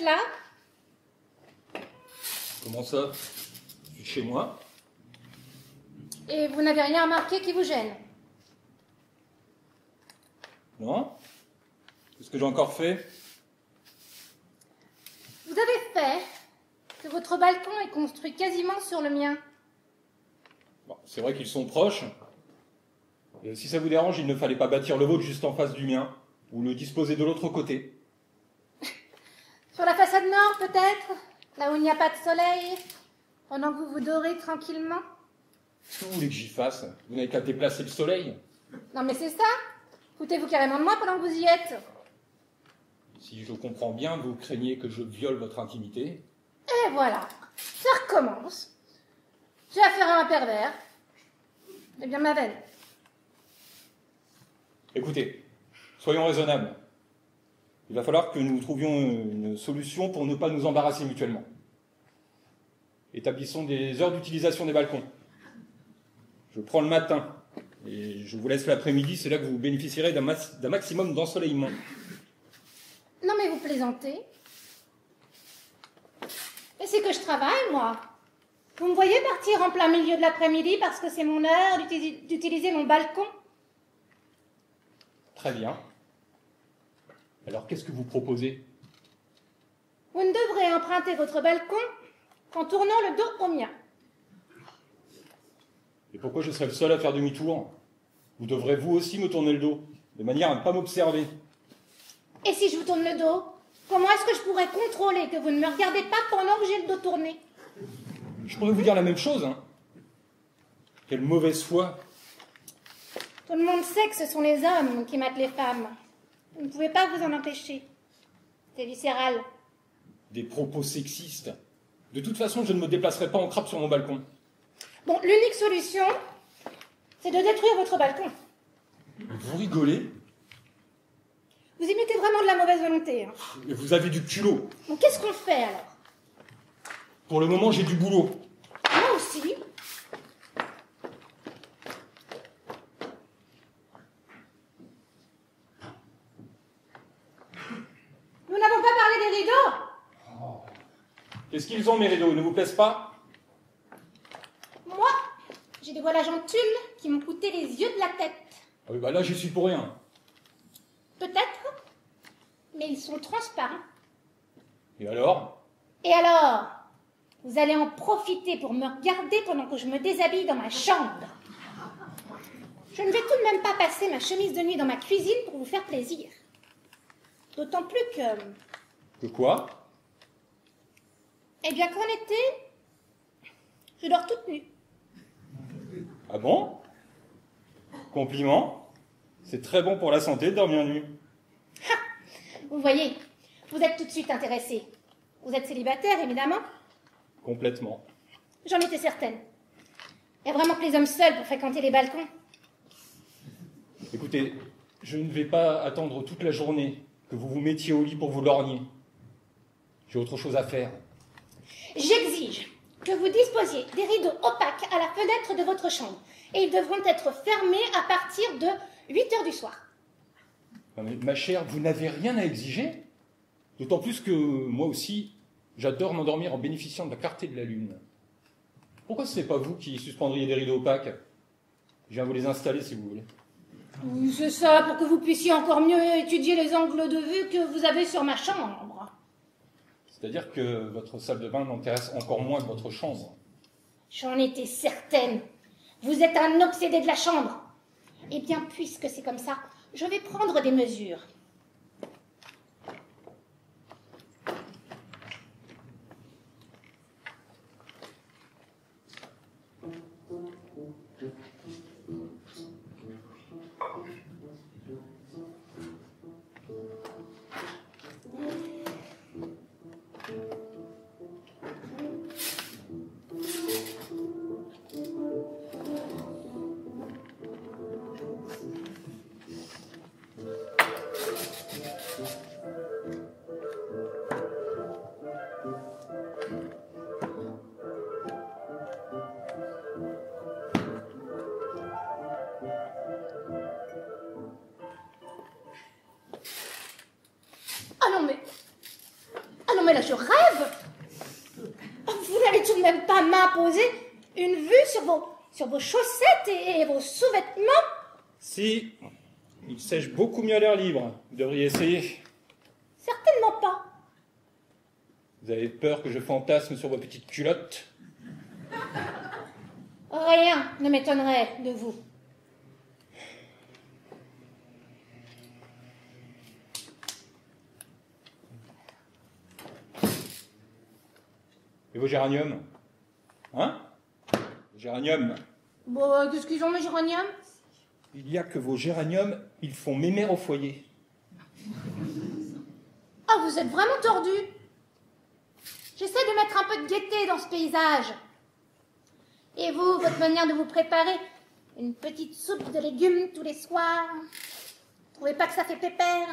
là? Comment ça? Je suis chez moi. Et vous n'avez rien remarqué qui vous gêne? Non? Qu'est-ce que j'ai encore fait? Vous avez fait que votre balcon est construit quasiment sur le mien. Bon, c'est vrai qu'ils sont proches. Et si ça vous dérange, il ne fallait pas bâtir le vôtre juste en face du mien, ou le disposer de l'autre côté. Sur la façade nord, peut-être? Là où il n'y a pas de soleil? Pendant que vous vous dorez tranquillement? Qu'est-ce que vous voulez que j'y fasse? Vous n'avez qu'à déplacer le soleil. Non mais c'est ça! Foutez-vous carrément de moi pendant que vous y êtes. Si je comprends bien, vous craignez que je viole votre intimité. Et voilà, ça recommence. J'ai affaire à un pervers. Eh bien, ma veine. Écoutez, soyons raisonnables. Il va falloir que nous trouvions une solution pour ne pas nous embarrasser mutuellement. Établissons des heures d'utilisation des balcons. Je prends le matin et je vous laisse l'après-midi, c'est là que vous bénéficierez d'un maximum d'ensoleillement. Non mais vous plaisantez. Mais c'est que je travaille, moi. Vous me voyez partir en plein milieu de l'après-midi parce que c'est mon heure d'utiliser mon balcon? Très bien. Alors qu'est-ce que vous proposez? Vous ne devrez emprunter votre balcon qu'en tournant le dos au mien. Et pourquoi je serais le seul à faire demi-tour? Vous devrez vous aussi me tourner le dos, de manière à ne pas m'observer. Et si je vous tourne le dos, comment est-ce que je pourrais contrôler que vous ne me regardez pas pendant que j'ai le dos tourné? Je pourrais vous dire la même chose, hein. Quelle mauvaise foi. Tout le monde sait que ce sont les hommes qui matent les femmes. Vous ne pouvez pas vous en empêcher. C'est viscéral. Des propos sexistes. De toute façon, je ne me déplacerai pas en crabe sur mon balcon. Bon, l'unique solution, c'est de détruire votre balcon. Vous rigolez? Vous y mettez vraiment de la mauvaise volonté. Hein. Mais vous avez du culot. Bon, qu'est-ce qu'on fait alors? Pour le moment, j'ai du boulot. Moi aussi. Nous n'avons pas parlé des rideaux. Qu'est-ce qu'ils ont, mes rideaux? Ils ne vous plaisent pas? Moi, j'ai des voilages en tulle qui m'ont coûté les yeux de la tête. Ah oui, bah là, j'y suis pour rien. Peut-être, mais ils sont transparents. Et alors? Et alors? Vous allez en profiter pour me regarder pendant que je me déshabille dans ma chambre. Je ne vais tout de même pas passer ma chemise de nuit dans ma cuisine pour vous faire plaisir. D'autant plus que... Que quoi? Eh bien qu'en été, je dors toute nue. Ah bon? Compliment? C'est très bon pour la santé de dormir nu. Ha! Vous voyez, vous êtes tout de suite intéressé. Vous êtes célibataire, évidemment. Complètement. J'en étais certaine. Il y a vraiment que les hommes seuls pour fréquenter les balcons. Écoutez, je ne vais pas attendre toute la journée que vous vous mettiez au lit pour vous lorgner. J'ai autre chose à faire. J'exige que vous disposiez des rideaux opaques à la fenêtre de votre chambre. Et ils devront être fermés à partir de 8 heures du soir. Non mais, ma chère, vous n'avez rien à exiger. D'autant plus que moi aussi, j'adore m'endormir en bénéficiant de la clarté de la lune. Pourquoi ce n'est pas vous qui suspendriez des rideaux opaques? Je viens vous les installer si vous voulez. Oui, c'est ça, pour que vous puissiez encore mieux étudier les angles de vue que vous avez sur ma chambre. C'est-à-dire que votre salle de bain m'intéresse encore moins que votre chambre. J'en étais certaine. Vous êtes un obsédé de la chambre. Eh bien, puisque c'est comme ça, je vais prendre des mesures. même pas m'imposer une vue sur vos chaussettes et vos sous-vêtements. Si, ils sèchent beaucoup mieux à l'air libre. Vous devriez essayer. Certainement pas. Vous avez peur que je fantasme sur vos petites culottes? Rien ne m'étonnerait de vous. Et vos géraniums? Hein? Vos géraniums? Bon, qu'est-ce qu'ils ont, mes géraniums? Il y a que vos géraniums, ils font mémère au foyer. Ah, vous êtes vraiment tordu. J'essaie de mettre un peu de gaieté dans ce paysage. Et vous, votre manière de vous préparer une petite soupe de légumes tous les soirs, vous trouvez pas que ça fait pépère?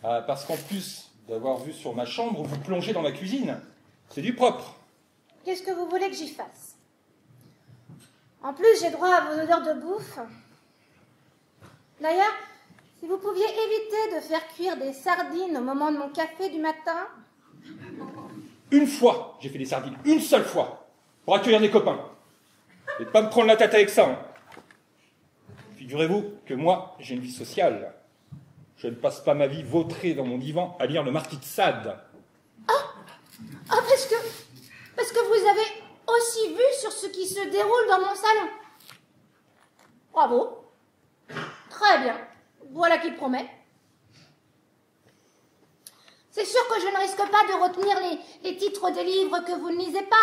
Ah, parce qu'en plus d'avoir vu sur ma chambre, vous plongez dans ma cuisine. C'est du propre. Qu'est-ce que vous voulez que j'y fasse? En plus, j'ai droit à vos odeurs de bouffe. D'ailleurs, si vous pouviez éviter de faire cuire des sardines au moment de mon café du matin. Une fois, j'ai fait des sardines. Une seule fois. Pour accueillir des copains. Et pas me prendre la tête avec ça. Hein. Figurez-vous que moi, j'ai une vie sociale. Je ne passe pas ma vie vautrée dans mon divan à lire le Marquis de Sade. Ah, parce que vous avez aussi vu sur ce qui se déroule dans mon salon. Bravo. Très bien. Voilà qui promet. C'est sûr que je ne risque pas de retenir les titres des livres que vous ne lisez pas.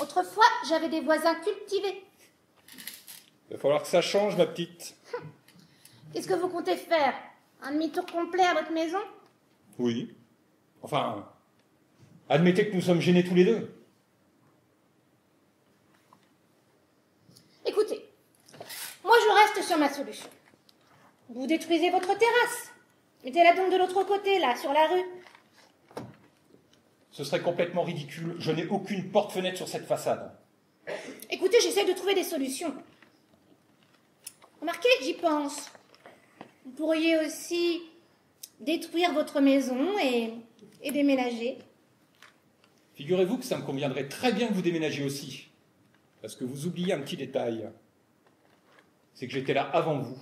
Autrefois, j'avais des voisins cultivés. Il va falloir que ça change, ma petite. Qu'est-ce que vous comptez faire? Un demi-tour complet à votre maison? Oui. Enfin, admettez que nous sommes gênés tous les deux. Écoutez, moi je reste sur ma solution. Vous détruisez votre terrasse. Mettez-la donc de l'autre côté, là, sur la rue. Ce serait complètement ridicule. Je n'ai aucune porte-fenêtre sur cette façade. Écoutez, j'essaie de trouver des solutions. Remarquez, j'y pense. Vous pourriez aussi détruire votre maison et déménager. Figurez-vous que ça me conviendrait très bien que vous déménagiez aussi. Parce que vous oubliez un petit détail. C'est que j'étais là avant vous.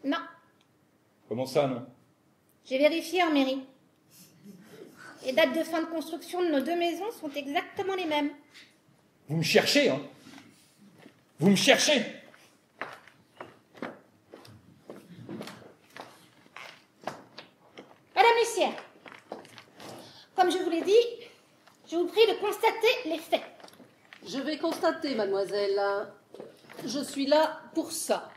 Non, Comment ça, non? j'ai vérifié en mairie. Les dates de fin de construction de nos deux maisons sont exactement les mêmes. Vous me cherchez, hein? Vous me cherchez! Madame Lucière, comme je vous l'ai dit, je vous prie de constater les faits. Je vais constater, mademoiselle. Je suis là pour ça.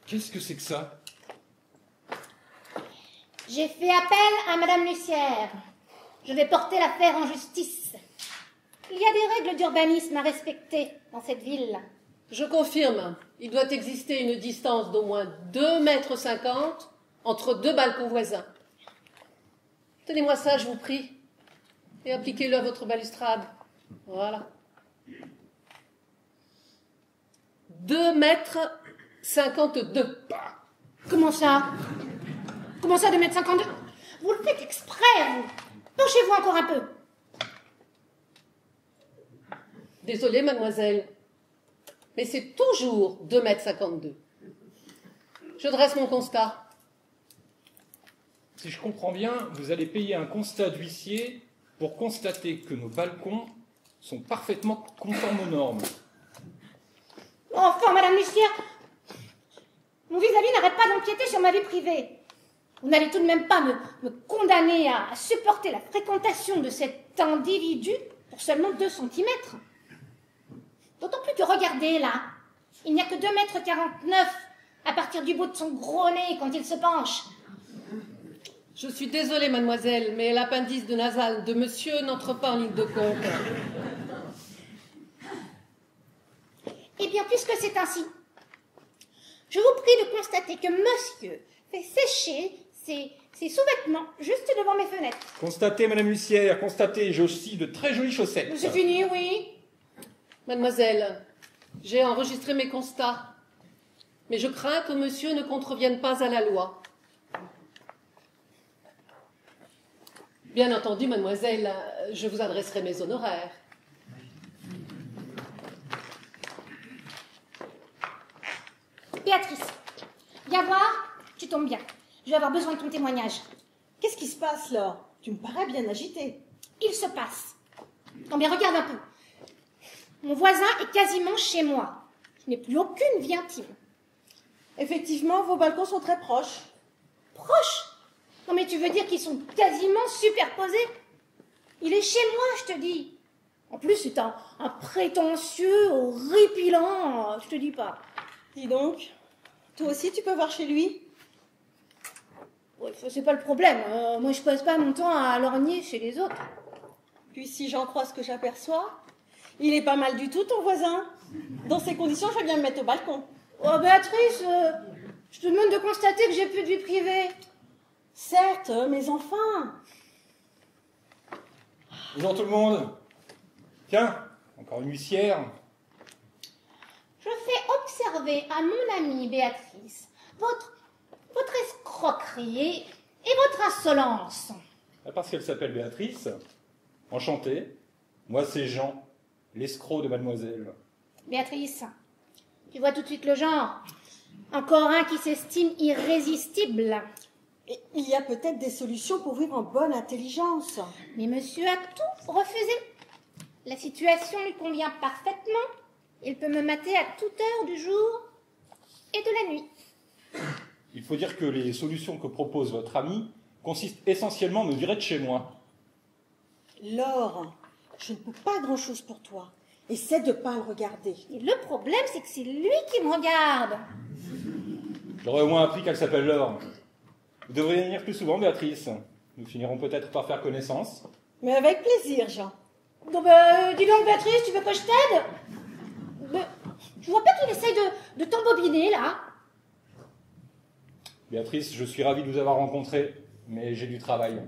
Qu'est-ce que c'est que ça? J'ai fait appel à Madame Lucière. Je vais porter l'affaire en justice. Il y a des règles d'urbanisme à respecter dans cette ville. Je confirme, il doit exister une distance d'au moins 2,50 m entre deux balcons voisins. Tenez-moi ça, je vous prie, et appliquez-le à votre balustrade. Voilà. 2,52 m. Comment ça? Comment ça, 2,52 m? Vous le faites exprès, vous. Penchez-vous encore un peu. Désolée, mademoiselle, mais c'est toujours 2,52 m. Je dresse mon constat. Si je comprends bien, vous allez payer un constat d'huissier pour constater que nos balcons sont parfaitement conformes aux normes. Enfin, Madame Lucière, mon vis-à-vis n'arrête pas d'empiéter sur ma vie privée. Vous n'allez tout de même pas me condamner à supporter la fréquentation de cet individu pour seulement 2 cm. D'autant plus que, regardez là, il n'y a que 2,49 m à partir du bout de son gros nez quand il se penche. Je suis désolée, mademoiselle, mais l'appendice de nasal de monsieur n'entre pas en ligne de compte. Eh bien, puisque c'est ainsi, je vous prie de constater que monsieur fait sécher ses sous-vêtements juste devant mes fenêtres. Constatez, Madame Lucière, constatez, j'ai aussi de très jolies chaussettes. C'est fini, oui. Mademoiselle, j'ai enregistré mes constats, mais je crains que monsieur ne contrevienne pas à la loi. Bien entendu, mademoiselle, je vous adresserai mes honoraires. Béatrice, viens voir, tu tombes bien. Je vais avoir besoin de ton témoignage. Qu'est-ce qui se passe, Laure? Tu me parais bien agitée. Il se passe. Non mais regarde un peu. Mon voisin est quasiment chez moi. Je n'ai plus aucune vie intime. Effectivement, vos balcons sont très proches. Proches? Non mais tu veux dire qu'ils sont quasiment superposés? Il est chez moi, je te dis. En plus, c'est un prétentieux, horripilant, je te dis pas. Dis donc, toi aussi tu peux voir chez lui? Ouais, c'est pas le problème. Moi, je passe pas mon temps à lorgner chez les autres. Puis si j'en crois ce que j'aperçois, il est pas mal du tout ton voisin. Dans ces conditions, je vais bien me mettre au balcon. Oh Béatrice, je te demande de constater que j'ai plus de vie privée. Certes, mais enfin. Bonjour tout le monde. Tiens, encore une huissière. Je fais observer à mon amie Béatrice votre escroquerie et votre insolence. Parce qu'elle s'appelle Béatrice. Enchanté. Moi, c'est Jean, l'escroc de mademoiselle. Béatrice, tu vois tout de suite le genre. Encore un qui s'estime irrésistible. Et il y a peut-être des solutions pour vivre en bonne intelligence. Mais monsieur a tout refusé. La situation lui convient parfaitement. Il peut me mater à toute heure du jour et de la nuit. Il faut dire que les solutions que propose votre ami consistent essentiellement à me virer de chez moi. Laure, je ne peux pas grand-chose pour toi. Essaie de ne pas le regarder. Et le problème, c'est que c'est lui qui me regarde. J'aurais au moins appris qu'elle s'appelle Laure. Vous devriez venir plus souvent, Béatrice. Nous finirons peut-être par faire connaissance. Mais avec plaisir, Jean. Donc, dis donc, Béatrice, tu veux que je t'aide? Je vois pas qu'il essaye de t'embobiner, là. Béatrice, je suis ravi de vous avoir rencontré, mais j'ai du travail.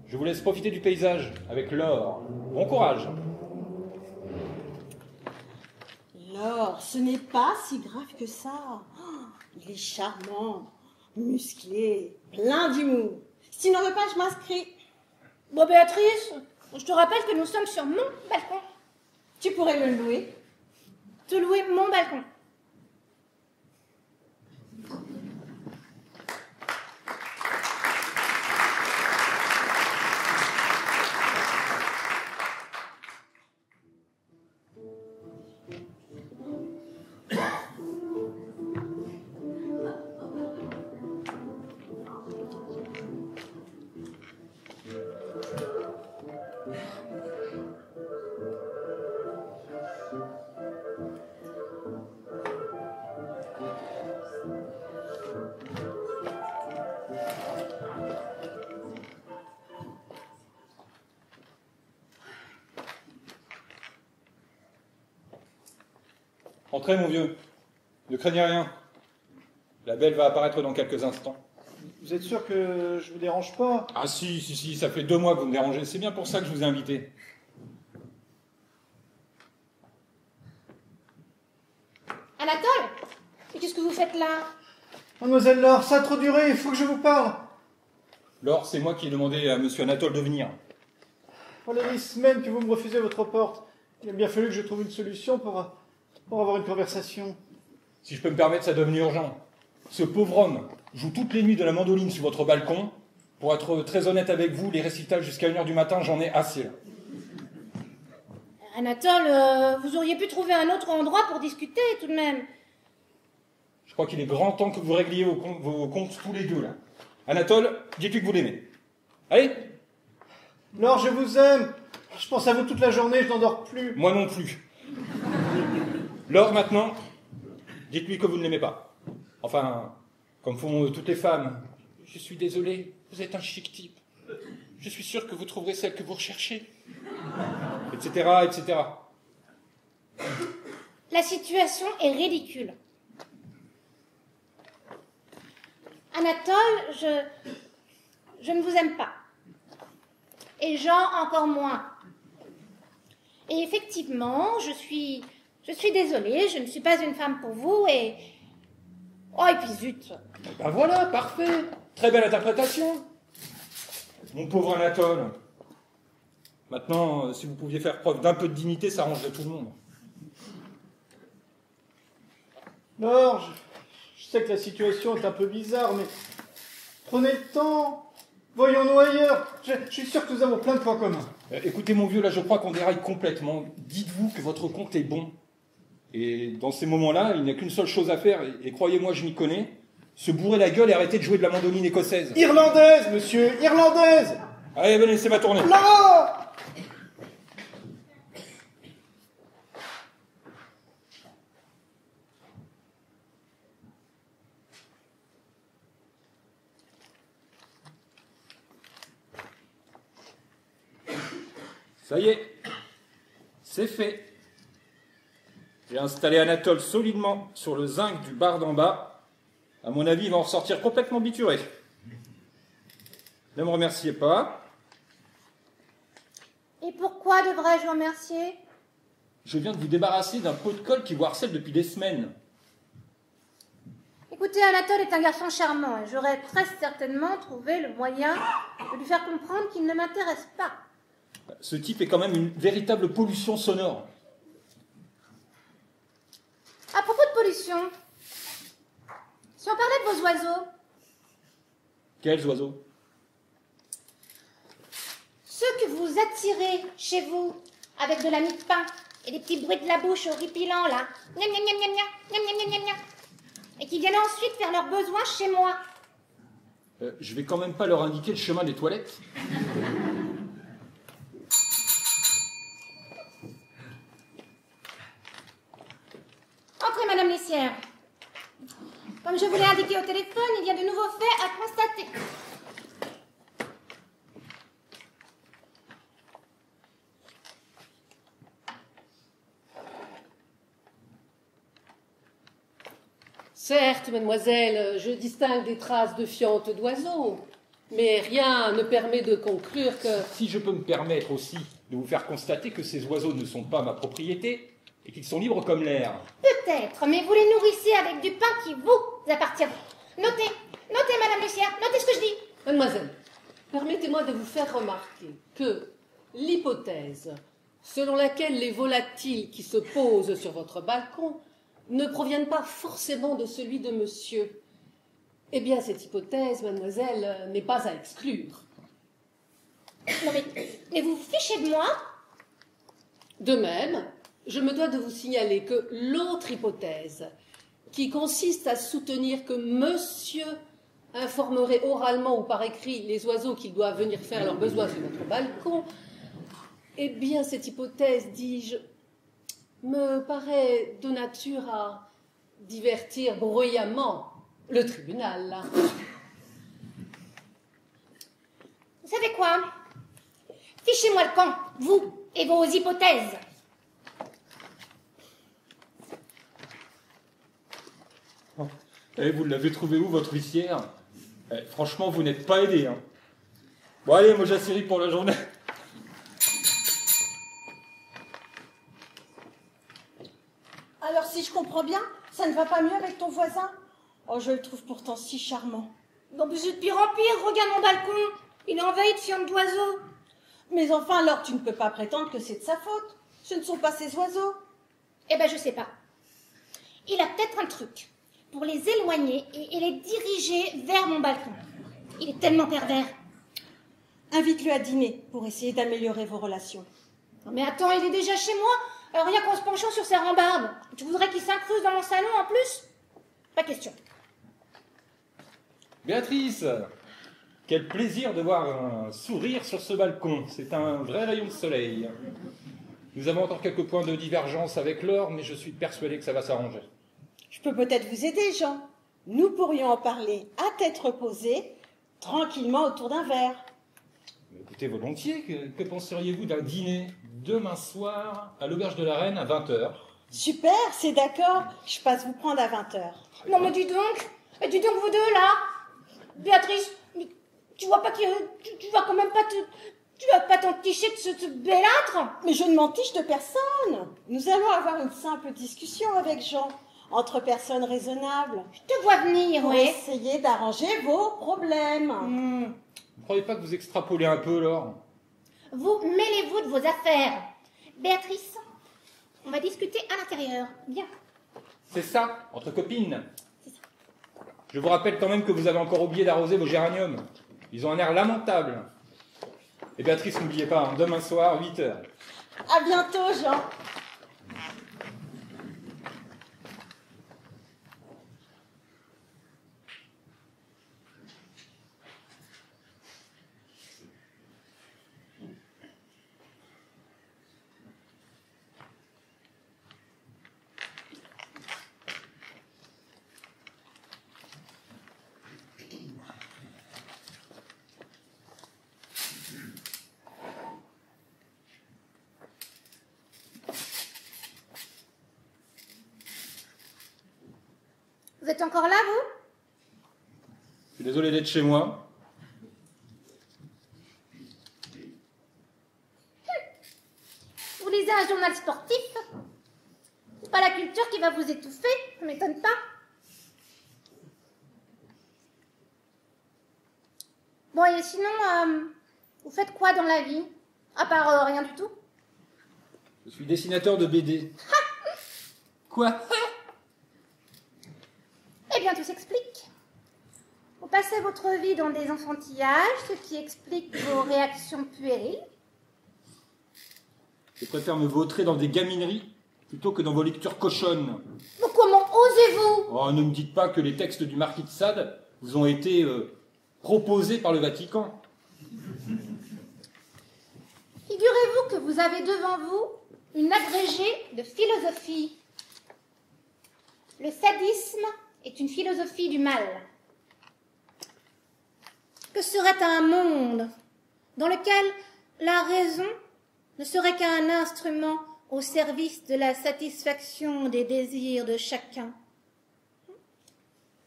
Je vous laisse profiter du paysage avec Laure. Bon courage. Laure, ce n'est pas si grave que ça. Oh, il est charmant, musclé, plein d'humour. Si tu n'en veux pas, je m'inscris. Bon, Béatrice, je te rappelle que nous sommes sur mon balcon. Tu pourrais me le louer. Te louer mon balcon. Entrez, mon vieux. Ne craignez rien. La belle va apparaître dans quelques instants. Vous êtes sûr que je vous dérange pas? Ah si, ça fait 2 mois que vous me dérangez. C'est bien pour ça que je vous ai invité. Anatole, mais qu'est-ce que vous faites là? Mademoiselle Laure, ça a trop duré, il faut que je vous parle. Laure, c'est moi qui ai demandé à monsieur Anatole de venir. Voilà des semaines que vous me refusez votre porte. Il a bien fallu que je trouve une solution pour avoir une conversation. Si je peux me permettre, ça devient urgent. Ce pauvre homme joue toutes les nuits de la mandoline sur votre balcon. Pour être très honnête avec vous, les récitals jusqu'à 1h du matin, j'en ai assez là. Anatole, vous auriez pu trouver un autre endroit pour discuter tout de même. Je crois qu'il est grand temps que vous régliez vos comptes tous les deux là. Anatole, dites-lui que vous l'aimez. Allez. Laure, je vous aime. Je pense à vous toute la journée, je n'en dors plus. Moi non plus. Laure, maintenant, dites-lui que vous ne l'aimez pas. Enfin, comme font toutes les femmes. Je suis désolé, vous êtes un chic type. Je suis sûr que vous trouverez celle que vous recherchez. Etc., etc. La situation est ridicule. Anatole, je ne vous aime pas. Et Jean encore moins. Et effectivement, je suis désolée, je ne suis pas une femme pour vous et... Oh, et puis zut. Ben voilà, parfait. Très belle interprétation. mon pauvre Anatole. Maintenant, si vous pouviez faire preuve d'un peu de dignité, ça arrangerait tout le monde. Non, je sais que la situation est un peu bizarre, mais prenez le temps. Voyons-nous ailleurs. Je suis sûr que nous avons plein de points communs. Écoutez, mon vieux, là, je crois qu'on déraille complètement. Dites-vous que votre compte est bon. Et dans ces moments-là, il n'y a qu'une seule chose à faire, et croyez-moi, je m'y connais, se bourrer la gueule et arrêter de jouer de la mandoline écossaise. Irlandaise, monsieur, irlandaise. Allez, venez, c'est ma tournée. Non! Ça y est, c'est fait. J'ai installé Anatole solidement sur le zinc du bar d'en bas. À mon avis, il va en ressortir complètement bituré. Ne me remerciez pas. Et pourquoi devrais-je vous remercier? Je viens de vous débarrasser d'un pot de colle qui vous harcèle depuis des semaines. Écoutez, Anatole est un garçon charmant et j'aurais très certainement trouvé le moyen de lui faire comprendre qu'il ne m'intéresse pas. Ce type est quand même une véritable pollution sonore. À propos de pollution, si on parlait de vos oiseaux, Quels oiseaux? ceux que vous attirez chez vous avec de la mie de pain et des petits bruits de la bouche horripilants là, gna gna gna gna gna, gna gna gna gna gna, et qui viennent ensuite faire leurs besoins chez moi. Je vais quand même pas leur indiquer le chemin des toilettes. Entrez, Madame Lissière. Comme je vous l'ai indiqué au téléphone, il y a de nouveaux faits à constater. Certes, mademoiselle, je distingue des traces de fientes d'oiseaux, mais rien ne permet de conclure que... Si je peux me permettre aussi de vous faire constater que ces oiseaux ne sont pas ma propriété et qu'ils sont libres comme l'air. Peut-être, mais vous les nourrissez avec du pain qui vous appartient. Notez, Madame Lissière, notez ce que je dis. Mademoiselle, permettez-moi de vous faire remarquer que l'hypothèse selon laquelle les volatiles qui se posent sur votre balcon ne proviennent pas forcément de celui de monsieur, eh bien, cette hypothèse, mademoiselle, n'est pas à exclure. Non mais vous vous fichez de moi? De même, je me dois de vous signaler que l'autre hypothèse, qui consiste à soutenir que monsieur informerait oralement ou par écrit les oiseaux qu'ils doivent venir faire leurs besoins sur votre balcon, eh bien, cette hypothèse, dis-je, me paraît de nature à divertir bruyamment le tribunal. Là. Vous savez quoi? Fichez-moi le camp, vous et vos hypothèses. Et vous l'avez trouvé où, votre huissière? Franchement, vous n'êtes pas aidé. Hein. Bon, allez, moi j'assérie pour la journée. Alors, si je comprends bien, ça ne va pas mieux avec ton voisin? Oh, je le trouve pourtant si charmant. Non, mais c'est de pire en pire, regarde mon balcon. Il est envahi de fientes d'oiseaux. Mais enfin, alors, tu ne peux pas prétendre que c'est de sa faute. Ce ne sont pas ses oiseaux. Eh ben, je sais pas. Il a peut-être un truc pour les éloigner et les diriger vers mon balcon. Il est tellement pervers. Invite-le à dîner pour essayer d'améliorer vos relations. Non, mais attends, il est déjà chez moi. Alors, rien qu'en se penchant sur sa rambarde. Tu voudrais qu'il s'incruste dans mon salon en plus? Pas question. Béatrice, quel plaisir de voir un sourire sur ce balcon. C'est un vrai rayon de soleil. Nous avons encore quelques points de divergence avec Laure, mais je suis persuadé que ça va s'arranger. Je peux peut-être vous aider, Jean. Nous pourrions en parler à tête reposée, tranquillement autour d'un verre. Mais écoutez, volontiers, que penseriez-vous d'un dîner demain soir à l'Auberge de la Reine à 20h? Super, c'est d'accord. Je passe vous prendre à 20h. Non, mais dis donc vous deux, là. Béatrice, mais tu vois pas que tu vas quand même pas tu vas pas t'enticher de ce bellâtre? Mais je ne m'entiche de personne. Nous allons avoir une simple discussion avec Jean, entre personnes raisonnables, Je te vois venir, pour ouais. essayer d'arranger vos problèmes. croyez pas que vous extrapolez un peu, Laure? Vous mêlez-vous de vos affaires. Béatrice, on va discuter à l'intérieur. Bien. C'est ça, entre copines. C'est ça. Je vous rappelle quand même que vous avez encore oublié d'arroser vos géraniums. Ils ont un air lamentable. Et Béatrice, n'oubliez pas, hein, demain soir, 8h. À bientôt, Jean. Vous êtes encore là, vous? Je suis désolé d'être chez moi. Vous lisez un journal sportif? C'est pas la culture qui va vous étouffer, ça m'étonne pas. Bon, et sinon, vous faites quoi dans la vie? À part rien du tout? Je suis dessinateur de BD. Quoi? Eh bien, tout s'explique. Vous passez votre vie dans des enfantillages, ce qui explique vos réactions puériles. Je préfère me vautrer dans des gamineries plutôt que dans vos lectures cochonnes. Mais comment osez-vous? Oh, ne me dites pas que les textes du marquis de Sade vous ont été proposés par le Vatican. Figurez-vous que vous avez devant vous une agrégée de philosophie. Le sadisme est une philosophie du mal. Que serait un monde dans lequel la raison ne serait qu'un instrument au service de la satisfaction des désirs de chacun?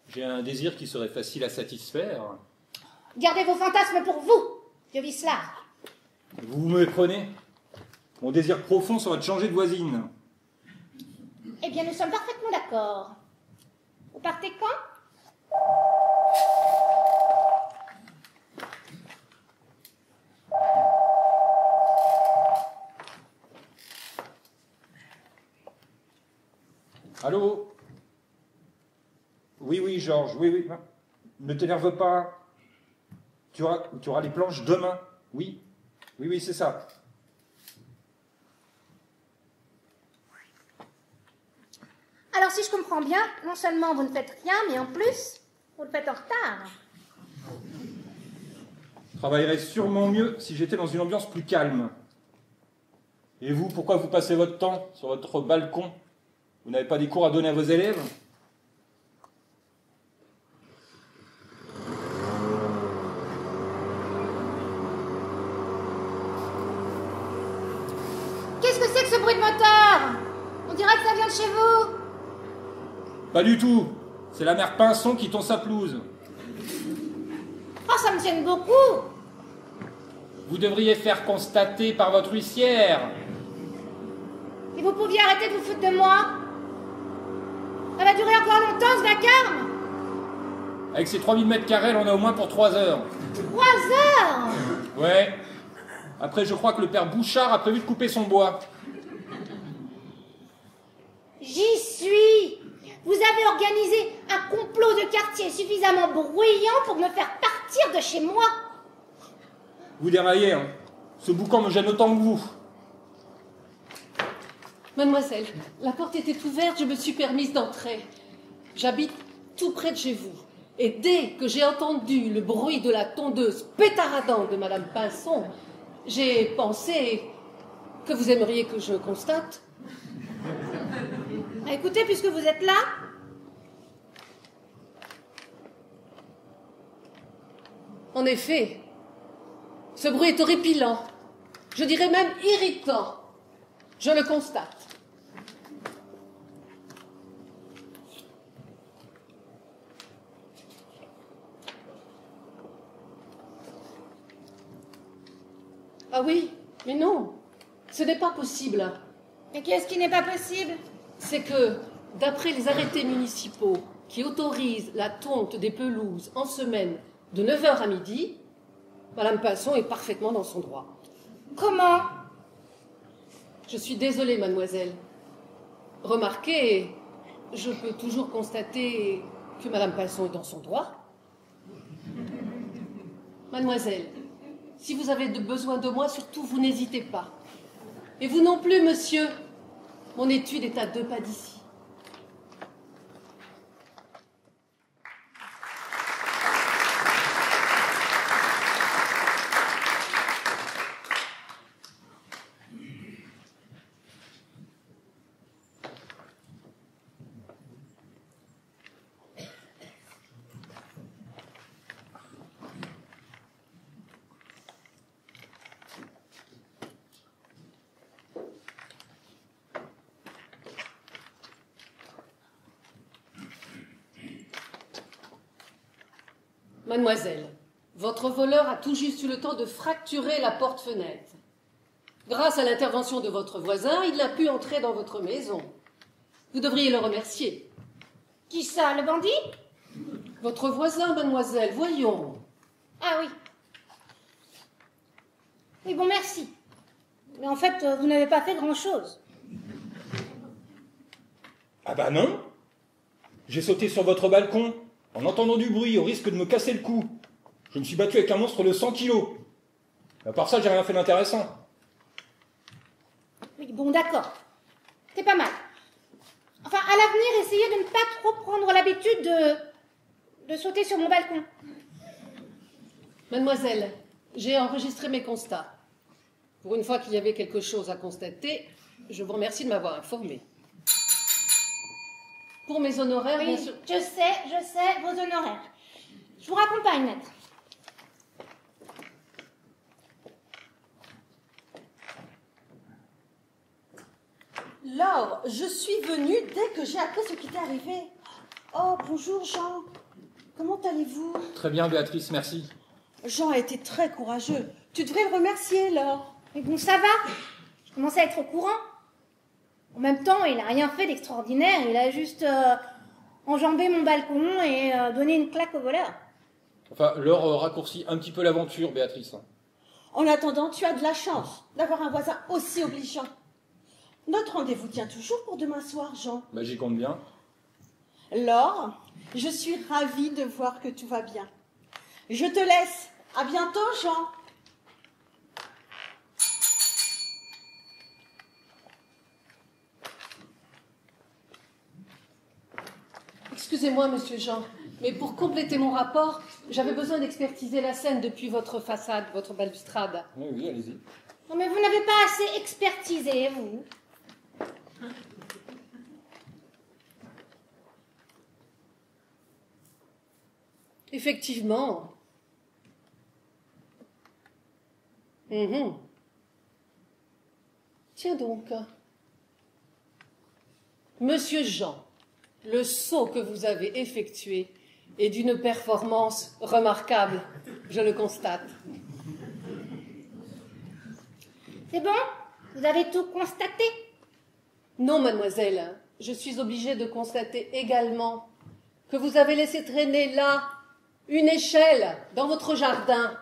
J'ai un désir qui serait facile à satisfaire. Gardez vos fantasmes pour vous, vieux vicelard. Vous me méprenez? Mon désir profond serait de changer de voisine. Eh bien, nous sommes parfaitement d'accord. Vous partez quand? Allô? Oui, Georges, oui. Ne t'énerve pas. Tu auras les planches demain. Oui, c'est ça. Alors, si je comprends bien, non seulement vous ne faites rien, mais en plus, vous le faites en retard. Je travaillerais sûrement mieux si j'étais dans une ambiance plus calme. Et vous, pourquoi vous passez votre temps sur votre balcon? Vous n'avez pas des cours à donner à vos élèves? Qu'est-ce que c'est que ce bruit de moteur? On dirait que ça vient de chez vous. Pas du tout. C'est la mère Pinson qui tond sa pelouse. Oh, ça me gêne beaucoup. Vous devriez faire constater par votre huissière. Et vous pouviez arrêter de vous foutre de moi? Ça va durer encore longtemps, ce vacarme? Avec ces 3000 mètres carrés, elle en a au moins pour 3 heures. 3 heures? Ouais. Après, je crois que le père Bouchard a prévu de couper son bois. J'y suis. Vous avez organisé un complot de quartier suffisamment bruyant pour me faire partir de chez moi. Vous déraillez, hein. Ce boucan me gêne autant que vous. Mademoiselle, la porte était ouverte, je me suis permise d'entrer. J'habite tout près de chez vous. Et dès que j'ai entendu le bruit de la tondeuse pétaradant de Madame Pinson, j'ai pensé que vous aimeriez que je constate. Écoutez, puisque vous êtes là, En effet, ce bruit est horripilant. Je dirais même irritant. Je le constate. Ah oui, mais non, ce n'est pas possible. mais qu'est-ce qui n'est pas possible? C'est que, d'après les arrêtés municipaux qui autorisent la tonte des pelouses en semaine de 9h à midi, Madame Pinson est parfaitement dans son droit. Comment? Je suis désolée, mademoiselle. Remarquez, je peux toujours constater que Madame Pinson est dans son droit. Mademoiselle, si vous avez besoin de moi, surtout vous n'hésitez pas. Et vous non plus, monsieur. Mon étude est à 2 pas d'ici. Mademoiselle, votre voleur a tout juste eu le temps de fracturer la porte-fenêtre. Grâce à l'intervention de votre voisin, il a pu entrer dans votre maison. Vous devriez le remercier. Qui ça, le bandit? Votre voisin, mademoiselle, voyons. Ah oui. Oui, bon, merci. Mais en fait, vous n'avez pas fait grand-chose. Ah bah non. J'ai sauté sur votre balcon en entendant du bruit au risque de me casser le cou. Je me suis battu avec un monstre de 100 kilos. À part ça, j'ai rien fait d'intéressant. Oui, bon, d'accord. C'est pas mal. Enfin, à l'avenir, essayez de ne pas trop prendre l'habitude de sauter sur mon balcon. Mademoiselle, j'ai enregistré mes constats. Pour une fois qu'il y avait quelque chose à constater, je vous remercie de m'avoir informé. Pour mes honoraires, Oui, bien sûr... je sais, vos honoraires. Je vous raccompagne, maître. Laure, je suis venue dès que j'ai appris ce qui t'est arrivé. Oh, bonjour Jean. Comment allez-vous? Très bien, Béatrice, merci. Jean a été très courageux. Tu devrais le remercier, Laure. Mais bon, ça va. Je commence à être au courant. En même temps, il n'a rien fait d'extraordinaire. Il a juste enjambé mon balcon et donné une claque au voleur. Enfin, l'heure raccourcit un petit peu l'aventure, Béatrice. En attendant, tu as de la chance d'avoir un voisin aussi obligeant. Notre rendez-vous tient toujours pour demain soir, Jean. Bah, j'y compte bien. Laure, je suis ravie de voir que tout va bien. Je te laisse. À bientôt, Jean. Excusez-moi, monsieur Jean, mais pour compléter mon rapport, j'avais besoin d'expertiser la scène depuis votre façade, votre balustrade. Oui, oui, allez-y. Non, mais vous n'avez pas assez expertisé, vous. Effectivement. Tiens donc. Monsieur Jean, le saut que vous avez effectué est d'une performance remarquable, je le constate. C'est bon? Vous avez tout constaté? Non, mademoiselle, je suis obligée de constater également que vous avez laissé traîner là une échelle dans votre jardin,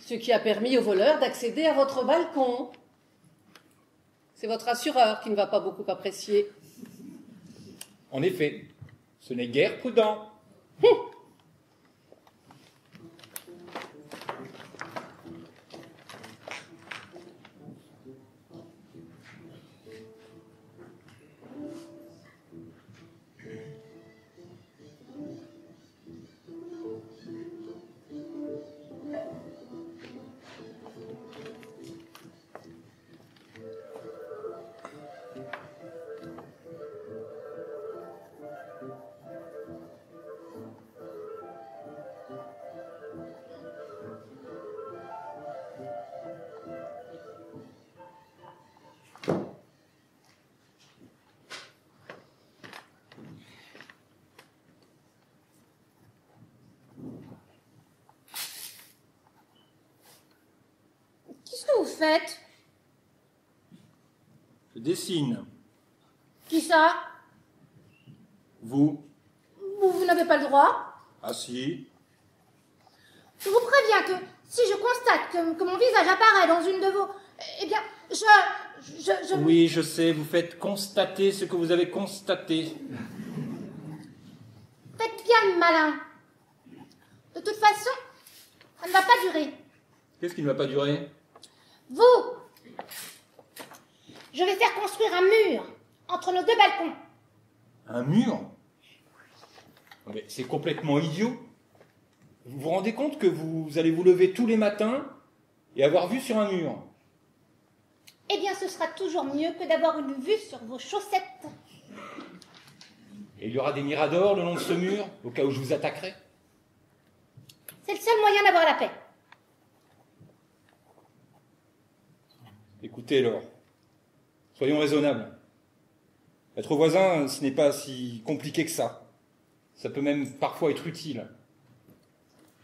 ce qui a permis au voleur d'accéder à votre balcon. C'est votre assureur qui ne va pas beaucoup apprécier. En effet, ce n'est guère prudent. Qu'est-ce que vous faites? Je dessine. Qui ça? Vous? Vous n'avez pas le droit. Ah si. Je vous préviens que si je constate que mon visage apparaît dans une de vos... Eh bien, je... Oui, je sais, vous faites constater ce que vous avez constaté. Faites bien le malin. De toute façon, ça ne va pas durer. Qu'est-ce qui ne va pas durer? Vous! Je vais faire construire un mur entre nos deux balcons. Un mur? Mais c'est complètement idiot. Vous vous rendez compte que vous allez vous lever tous les matins et avoir vue sur un mur? Eh bien, ce sera toujours mieux que d'avoir une vue sur vos chaussettes. Et il y aura des miradors le long de ce mur, au cas où je vous attaquerai? C'est le seul moyen d'avoir la paix. Écoutez, Laure, soyons raisonnables. Être voisin, ce n'est pas si compliqué que ça. Ça peut même parfois être utile.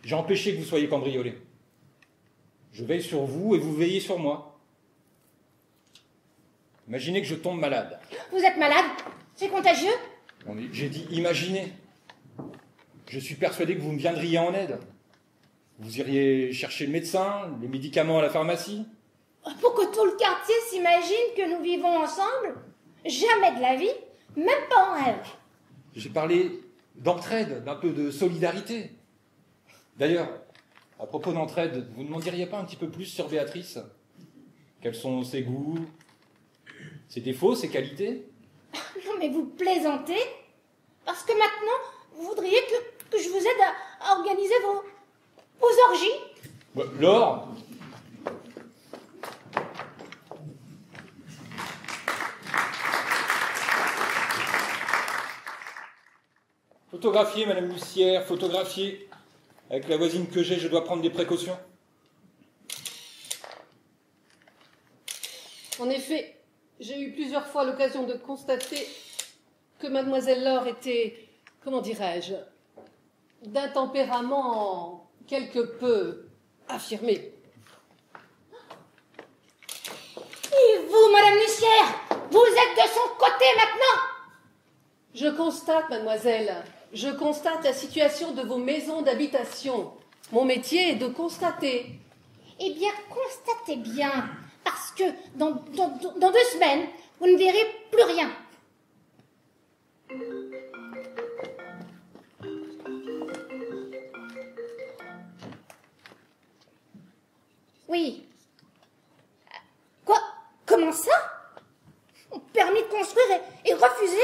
J'ai empêché que vous soyez cambriolés. Je veille sur vous et vous veillez sur moi. Imaginez que je tombe malade. Vous êtes malade? C'est contagieux? Non, mais j'ai dit imaginez. Je suis persuadé que vous me viendriez en aide. Vous iriez chercher le médecin, les médicaments à la pharmacie. Pour que tout le quartier s'imagine que nous vivons ensemble? Jamais de la vie, même pas en rêve. J'ai parlé d'entraide, d'un peu de solidarité. D'ailleurs, à propos d'entraide, vous ne m'en diriez pas un petit peu plus sur Béatrice? Quels sont ses goûts, ses défauts, ses qualités? Non mais vous plaisantez? Parce que maintenant, vous voudriez que je vous aide à organiser vos orgies? Laure! Photographier, Madame Lucière, photographier. Avec la voisine que j'ai, je dois prendre des précautions. En effet, j'ai eu plusieurs fois l'occasion de constater que mademoiselle Laure était, comment dirais-je, d'un tempérament quelque peu affirmé. Et vous, Madame Lucière, vous êtes de son côté maintenant? Je constate, mademoiselle, je constate la situation de vos maisons d'habitation. Mon métier est de constater. Eh bien, constatez bien, parce que dans 2 semaines, vous ne verrez plus rien. Oui. Quoi? Comment ça? Permis de construire et refusé?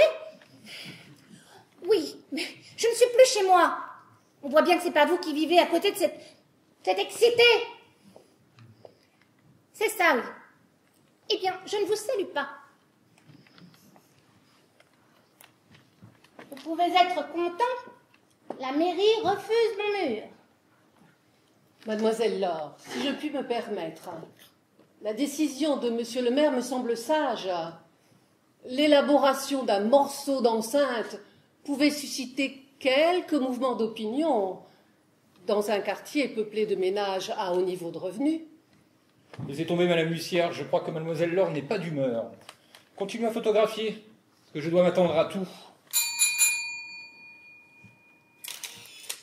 Oui, mais je ne suis plus chez moi. On voit bien que c'est pas vous qui vivez à côté de cette excité. C'est ça, oui. Eh bien, je ne vous salue pas. Vous pouvez être content. La mairie refuse mon mur. Mademoiselle Laure, si je puis me permettre, la décision de monsieur le maire me semble sage. L'élaboration d'un morceau d'enceinte pouvait susciter quelques mouvements d'opinion dans un quartier peuplé de ménages à haut niveau de revenus. Laissez tomber, Madame Lucière, je crois que Mademoiselle Laure n'est pas d'humeur. Continuez à photographier, parce que je dois m'attendre à tout.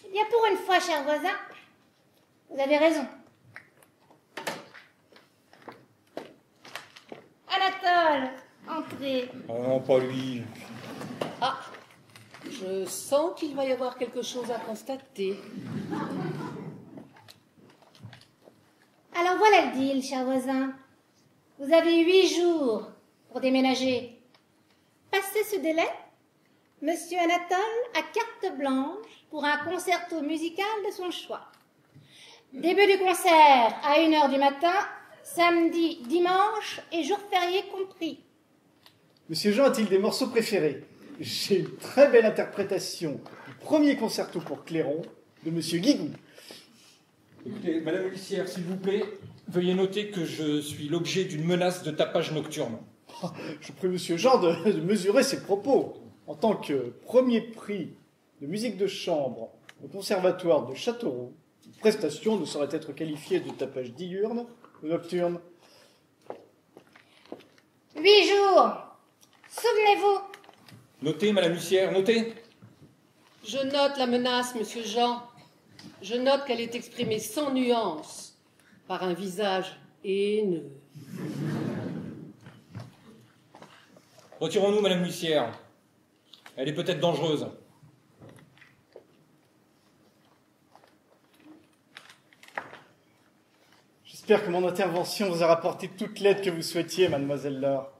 Eh bien, pour une fois, cher voisin, vous avez raison. Anatole, entrez. Ah non, pas lui. Ah, je sens qu'il va y avoir quelque chose à constater. Alors voilà le deal, cher voisin. Vous avez 8 jours pour déménager. Passé ce délai, Monsieur Anatole a carte blanche pour un concerto musical de son choix. Début du concert à 1h du matin, samedi, dimanche et jour férié compris. Monsieur Jean a-t-il des morceaux préférés? J'ai une très belle interprétation du premier concerto pour clairon de Monsieur Guigou. Écoutez, Madame Lucière, s'il vous plaît, veuillez noter que je suis l'objet d'une menace de tapage nocturne. Je prie Monsieur Jean de mesurer ses propos. En tant que premier prix de musique de chambre au conservatoire de Châteauroux, une prestation ne saurait être qualifiée de tapage diurne ou nocturne. 8 jours. Souvenez-vous. Notez, Madame Lucière, notez. Je note la menace, monsieur Jean. Je note qu'elle est exprimée sans nuance par un visage haineux. Retirons-nous, Madame l'huissière. Elle est peut-être dangereuse. J'espère que mon intervention vous a rapporté toute l'aide que vous souhaitiez, mademoiselle Laure.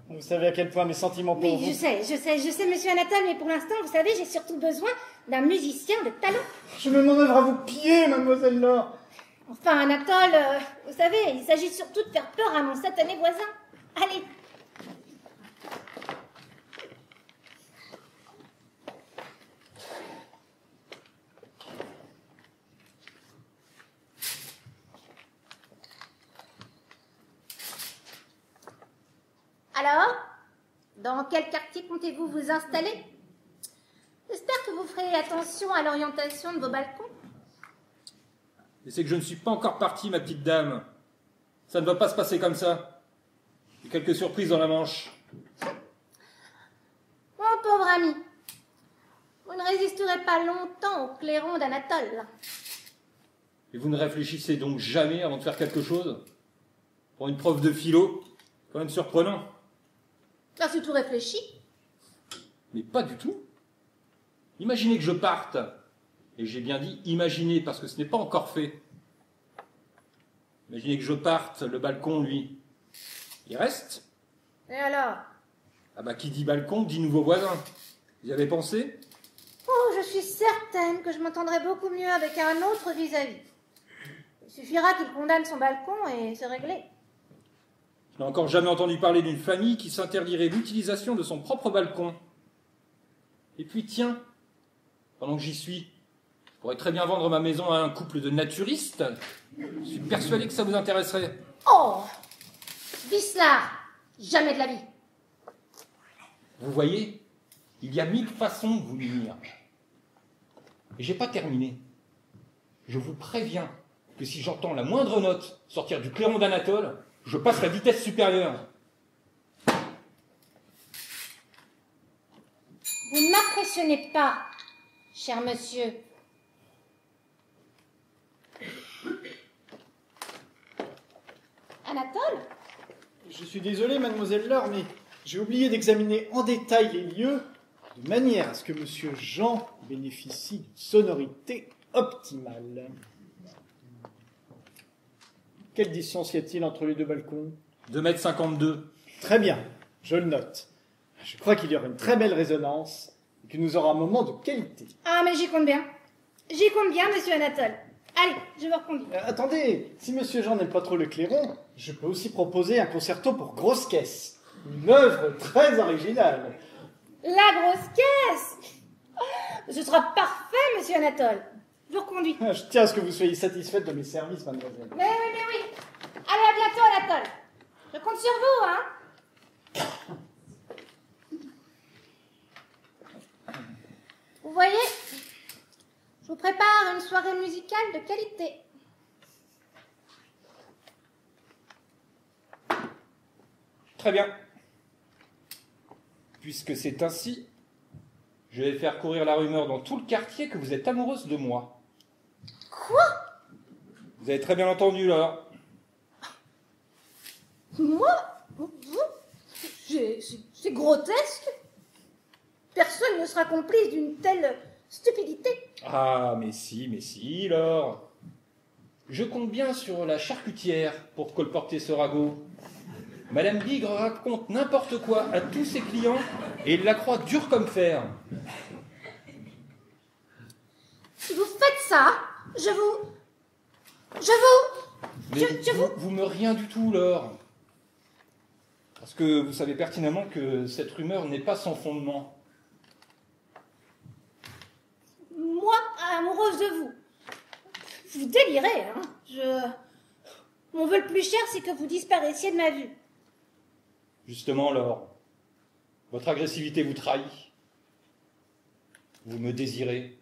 Vous savez à quel point mes sentiments pour Oui, vous... je sais, monsieur Anatole, mais pour l'instant, vous savez, j'ai surtout besoin d'un musicien de talent. Je me m'en œuvre à vos pieds, mademoiselle Laure. Enfin, Anatole, vous savez, il s'agit surtout de faire peur à mon satané voisin. Allez. Alors, dans quel quartier comptez-vous vous installer? J'espère que vous ferez attention à l'orientation de vos balcons. Et c'est que je ne suis pas encore parti, ma petite dame. Ça ne va pas se passer comme ça. J'ai quelques surprises dans la manche. Mon pauvre ami, vous ne résisterez pas longtemps au clairon d'Anatole. Et vous ne réfléchissez donc jamais avant de faire quelque chose? Pour une prof de philo, quand même surprenant. Là, c'est tout réfléchi. Mais pas du tout. Imaginez que je parte. Et j'ai bien dit imaginez, parce que ce n'est pas encore fait. Imaginez que je parte, le balcon, lui, il reste. Et alors? Ah bah qui dit balcon, dit nouveau voisin. Vous y avez pensé? Oh, je suis certaine que je m'entendrai beaucoup mieux avec un autre vis-à-vis. Il suffira qu'il condamne son balcon et c'est réglé. Je n'ai encore jamais entendu parler d'une famille qui s'interdirait l'utilisation de son propre balcon. Et puis tiens, pendant que j'y suis, je pourrais très bien vendre ma maison à un couple de naturistes. Je suis persuadé que ça vous intéresserait. Oh, Vislard, jamais de la vie. Vous voyez, il y a 1000 façons de vous nuire. Et j'ai pas terminé. Je vous préviens que si j'entends la moindre note sortir du clairon d'Anatole, je passe la vitesse supérieure. Vous ne m'impressionnez pas, cher monsieur. Anatole? Je suis désolé, mademoiselle Laure, mais j'ai oublié d'examiner en détail les lieux de manière à ce que monsieur Jean bénéficie d'une sonorité optimale. Quelle distance y a-t-il entre les deux balcons? 2,52 m. Très bien, je le note. Je crois qu'il y aura une très belle résonance et que nous aurons un moment de qualité. Ah, mais j'y compte bien. J'y compte bien, monsieur Anatole. Allez, je vous reconduis. Attendez, si monsieur Jean n'aime pas trop le clairon, je peux aussi proposer un concerto pour grosse caisse. Une œuvre très originale. La grosse caisse! Ce sera parfait, monsieur Anatole. Je vous reconduis. Je tiens à ce que vous soyez satisfaite de mes services, mademoiselle. Mais oui. Allez, à bientôt, Anatole. Je compte sur vous, hein. Vous voyez, je vous prépare une soirée musicale de qualité. Très bien. Puisque c'est ainsi, je vais faire courir la rumeur dans tout le quartier que vous êtes amoureuse de moi. Quoi? Vous avez très bien entendu, là. Moi? Vous? C'est grotesque. Personne ne sera complice d'une telle stupidité. Ah, mais si, Laure. Je compte bien sur la charcutière pour colporter ce ragot. Madame Bigre raconte n'importe quoi à tous ses clients et il la croit dure comme fer. Si vous faites ça, Mais vous me rien du tout, Laure. Parce que vous savez pertinemment que cette rumeur n'est pas sans fondement. Moi, amoureuse de vous. Vous délirez, hein. Mon vœu le plus cher, c'est que vous disparaissiez de ma vue. Justement, Laure, votre agressivité vous trahit. Vous me désirez.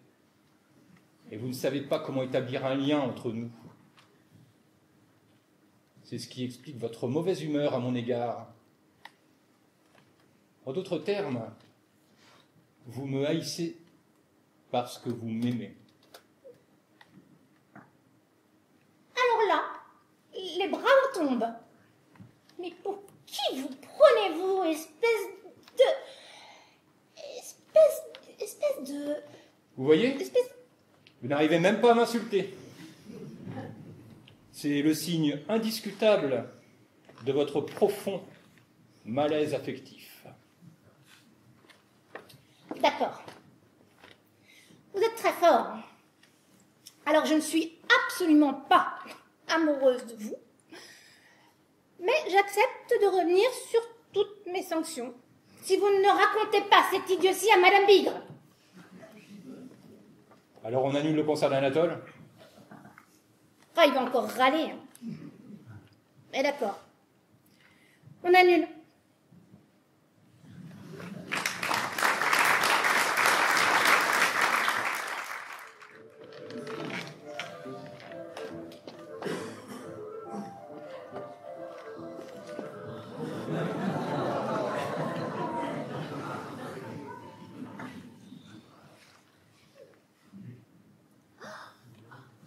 Et vous ne savez pas comment établir un lien entre nous. C'est ce qui explique votre mauvaise humeur à mon égard. En d'autres termes, vous me haïssez parce que vous m'aimez. Alors là, tombe. Mais pour qui vous prenez-vous, espèce de... Vous voyez? Vous n'arrivez même pas à m'insulter. C'est le signe indiscutable de votre profond malaise affectif. D'accord. Vous êtes très fort. Alors je ne suis absolument pas amoureuse de vous, mais j'accepte de revenir sur toutes mes sanctions si vous ne racontez pas cette idiotie à Madame Bigre. Alors on annule le concert d'Anatole? Ah, il va encore râler. Hein. Mais d'accord. On annule.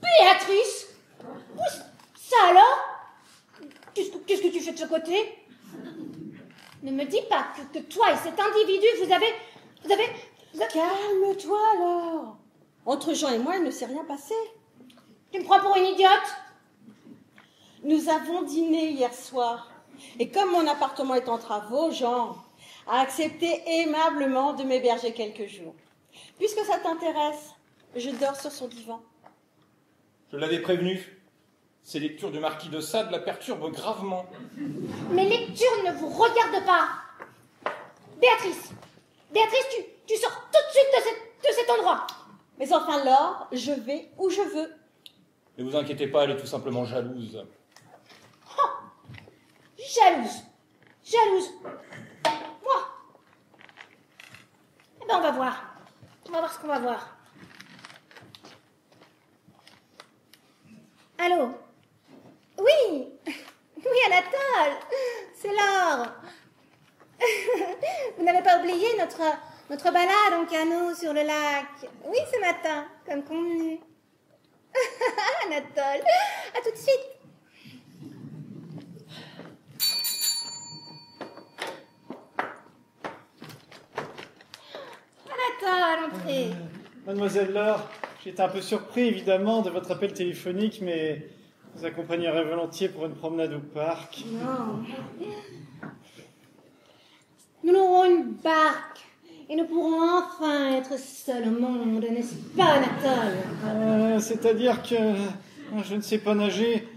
Béatrice, ça alors? Qu'est-ce que tu fais de ce côté? Ne me dis pas que toi et cet individu, vous avez... Calme-toi alors. Entre Jean et moi, il ne s'est rien passé. Tu me prends pour une idiote? Nous avons dîné hier soir. Et comme mon appartement est en travaux, Jean a accepté aimablement de m'héberger quelques jours. Puisque ça t'intéresse, je dors sur son divan. Je l'avais prévenu. Ces lectures du marquis de Sade la perturbent gravement. Mes lectures ne vous regardent pas. Béatrice, tu sors tout de suite de cet endroit. Mais enfin, Laure, je vais où je veux. Ne vous inquiétez pas, elle est tout simplement jalouse. Oh, jalouse. Moi. Eh ben, on va voir. On va voir ce qu'on va voir. Allô? Oui, Anatole, c'est Laure. Vous n'avez pas oublié notre balade en canot sur le lac? Oui, ce matin, comme convenu. Anatole, à tout de suite. Anatole, entrez. Mademoiselle Laure, j'étais un peu surpris évidemment de votre appel téléphonique, mais vous accompagnerez volontiers pour une promenade au parc. Non. Nous aurons une barque et nous pourrons enfin être seuls au monde, n'est-ce pas, Anatole? C'est-à-dire que je ne sais pas nager.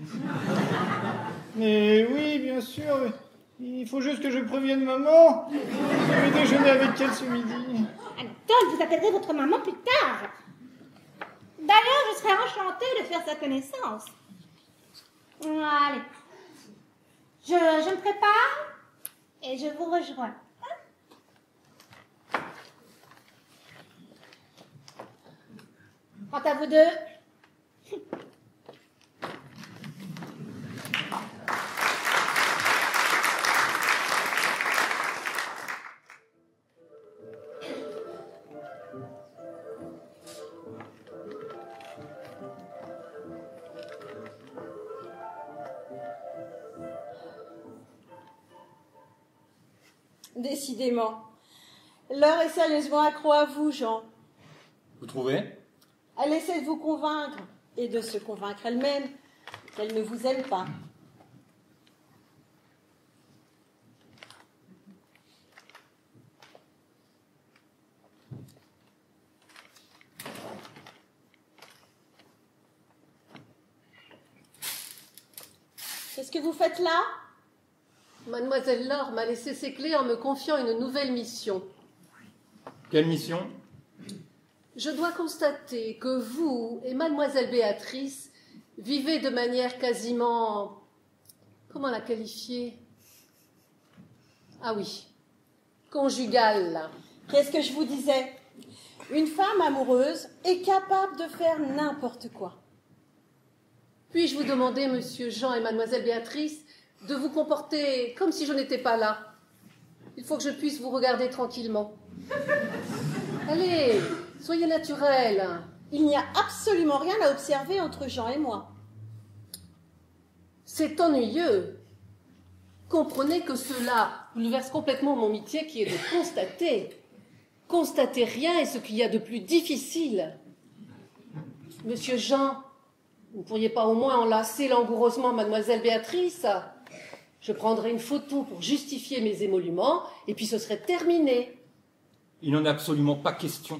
Mais oui, bien sûr. Il faut juste que je prévienne maman. Je vais déjeuner avec elle ce midi. Anatole, vous appellerez votre maman plus tard. D'ailleurs, je serais enchantée de faire sa connaissance. Allez. Je me prépare et je vous rejoins. Quant à vous deux... Décidément. L'heure est sérieusement accro à vous, Jean. Vous trouvez? Elle essaie de vous convaincre, et de se convaincre elle-même, qu'elle ne vous aime pas. Qu'est-ce que vous faites là? Mademoiselle Laure m'a laissé ses clés en me confiant une nouvelle mission. Quelle mission? Je dois constater que vous et mademoiselle Béatrice vivez de manière quasiment... Comment la qualifier? Ah oui, conjugale. Qu'est-ce que je vous disais? Une femme amoureuse est capable de faire n'importe quoi. Puis-je vous demander, monsieur Jean et mademoiselle Béatrice, de vous comporter comme si je n'étais pas là? Il faut que je puisse vous regarder tranquillement. Allez, soyez naturel. Il n'y a absolument rien à observer entre Jean et moi. C'est ennuyeux. Comprenez que cela bouleverse complètement mon métier qui est de constater. Constater rien est ce qu'il y a de plus difficile. Monsieur Jean, vous ne pourriez pas au moins enlacer langoureusement mademoiselle Béatrice? Je prendrai une photo pour justifier mes émoluments, et puis ce serait terminé. Il n'en est absolument pas question.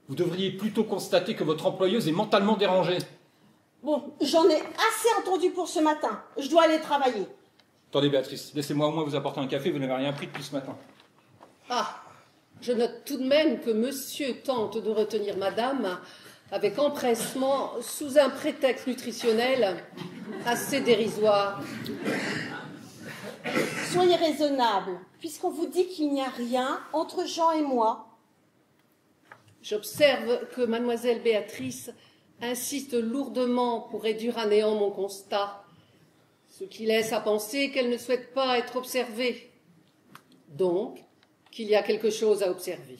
Vous devriez plutôt constater que votre employeuse est mentalement dérangée. Bon, j'en ai assez entendu pour ce matin. Je dois aller travailler. Attendez, Béatrice, laissez-moi au moins vous apporter un café, vous n'avez rien pris depuis ce matin. Ah, je note tout de même que monsieur tente de retenir madame avec empressement sous un prétexte nutritionnel assez dérisoire. Soyez raisonnable, puisqu'on vous dit qu'il n'y a rien entre Jean et moi. J'observe que mademoiselle Béatrice insiste lourdement pour réduire à néant mon constat, ce qui laisse à penser qu'elle ne souhaite pas être observée. Donc, qu'il y a quelque chose à observer.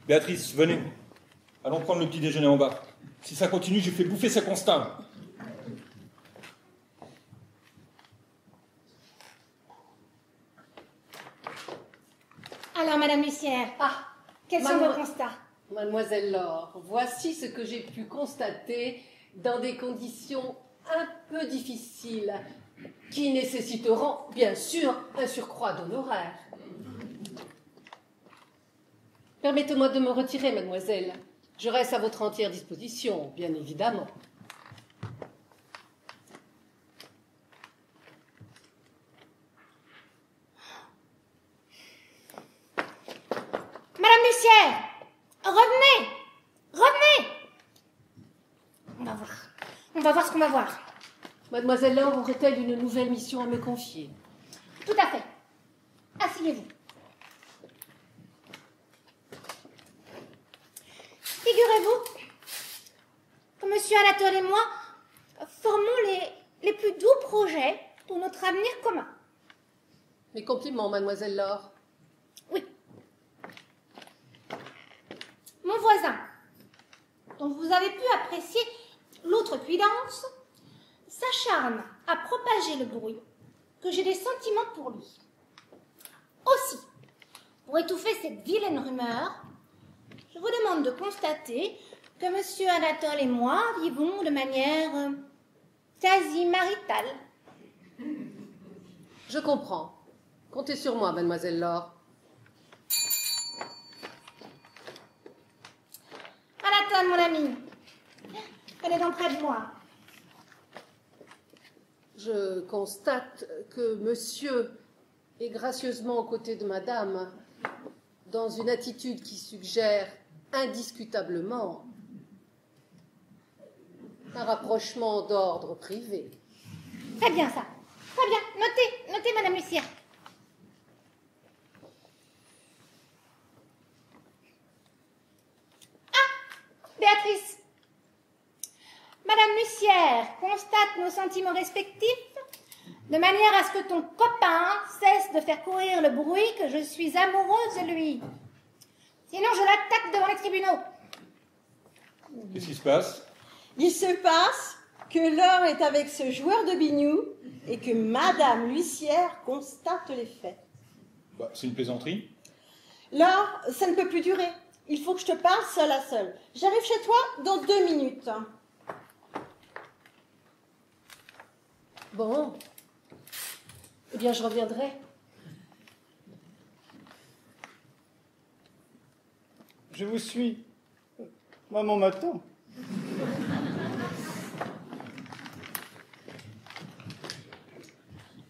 Béatrice, venez. Allons prendre le petit déjeuner en bas. Si ça continue, je fais bouffer ce constat. Alors, Madame Lucière, quels sont vos constats? Mademoiselle Laure, voici ce que j'ai pu constater dans des conditions un peu difficiles, qui nécessiteront, bien sûr, un surcroît d'honoraires. Permettez-moi de me retirer, mademoiselle. Je reste à votre entière disposition, bien évidemment. Madame Lucière, revenez, revenez. On va voir ce qu'on va voir. Mademoiselle Laure aurait-elle une nouvelle mission à me confier? Tout à fait. Asseyez-vous. Figurez-vous que Monsieur Anatole et moi formons les plus doux projets pour notre avenir commun. Mes compliments, mademoiselle Laure. Oui. Mon voisin, dont vous avez pu apprécier l'outrecuidance, s'acharne à propager le bruit que j'ai des sentiments pour lui. Aussi, pour étouffer cette vilaine rumeur, je vous demande de constater que Monsieur Anatole et moi vivons de manière quasi maritale. Je comprends. Comptez sur moi, mademoiselle Laure. Anatole, mon ami, venez donc près de moi. Je constate que monsieur est gracieusement aux côtés de madame, dans une attitude qui suggère indiscutablement un rapprochement d'ordre privé. Très bien, ça. Très bien. Notez, Madame Lucière. Béatrice. Madame Lucière constate nos sentiments respectifs de manière à ce que ton copain cesse de faire courir le bruit que je suis amoureuse de lui. Sinon, je l'attaque devant les tribunaux. Qu'est-ce qui se passe? Il se passe que Laure est avec ce joueur de biniou et que Madame Lucière constate les faits. Bah, c'est une plaisanterie. Laure, ça ne peut plus durer. Il faut que je te parle seul à seul. J'arrive chez toi dans 2 minutes. Bon. Eh bien, je reviendrai. Je vous suis. Maman m'attend.